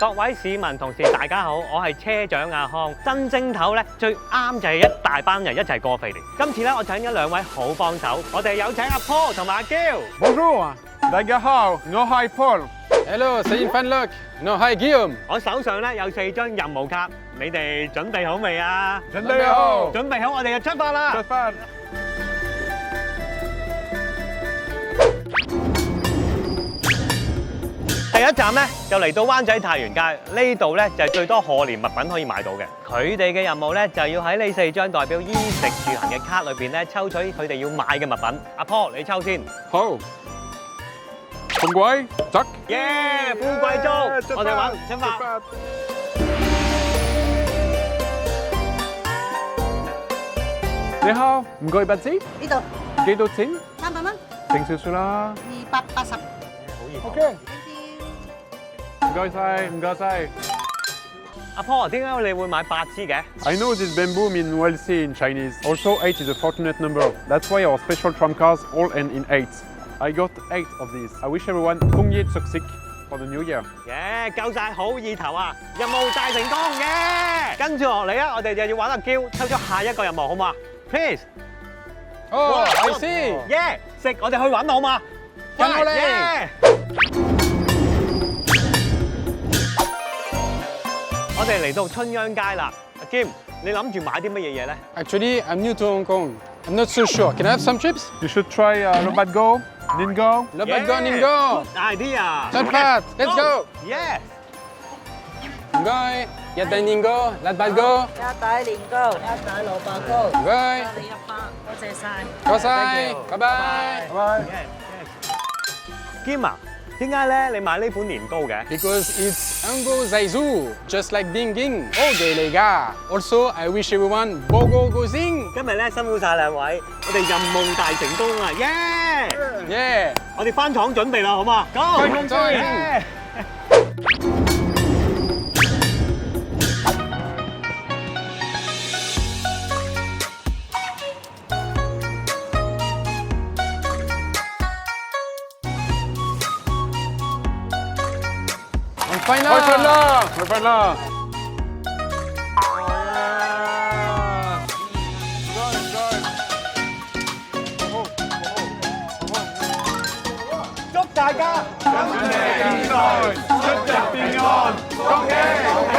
各位市民同事大家好，我係車長阿康。新正頭咧最啱就係一大班人一齊過肥年。今次咧我請咗兩位好幫手，我哋有請阿 Paul 同埋阿 Gil。Bonjour, 大家好，我係 Paul。Hello, c'est une fan lock. No, hi Guillaume. 我手上咧有4張任務卡，你哋準備好未啊？準備好，準備好，我哋就出發啦！出發。第一站咧就嚟到灣仔太原街，呢度咧就係最多賀年物品可以買到嘅。佢哋嘅任務咧就要喺呢4張代表衣食住行嘅卡裏邊咧抽取佢哋要買嘅物品。阿 Paul 你抽先。好。富貴，走。耶！富貴竹，我哋玩出發。你好，唔該八字。呢度幾多錢？ 300蚊，整少少啦。 280。OK。唔該晒，唔該晒。阿 Paul 點解你會買8支嘅？ I know this bamboo means wealthy in Chinese. Also, 8 is a fortunate number. That's why our special trump cards all end in 8. I got 8 of these. I wish everyone 豐業足色 for the new year. 耶！夠晒好意頭啊！任務大成功嘅。跟住落嚟啊，我哋就要玩阿嬌抽出下一個任務，好嘛 ？Please。 Oh, I see. 耶！食我哋去揾好嘛？跟我嚟。耶！我哋嚟到春秧街啦，阿兼，你諗住買啲乜嘢嘢咧？ Actually, I'm new to Hong Kong. I'm not so sure. Can I have some chips? You should try Lobat Go, Ningo. Labat go, Ningo. idea。出發 Let's go. Yes。唔該，一袋Ningo, Labat go. 一袋年糕，一袋蘿蔔糕。唔該，你100，多謝晒。多謝，拜拜。Bye. 兼啊，點解咧你買呢款年糕嘅？ Because it's Ango Zaizu, just like Ding Ding. Oh, les gars. Also, I wish everyone Bogo Gozing. 今日咧辛苦晒兩位，我哋任務大成功啊！耶！ Yeah. 我哋翻廠準備啦，好嘛？Go！翻工先耶！快開飯啦，開飯啦。祝大家新年快樂，出入平安，恭喜恭喜！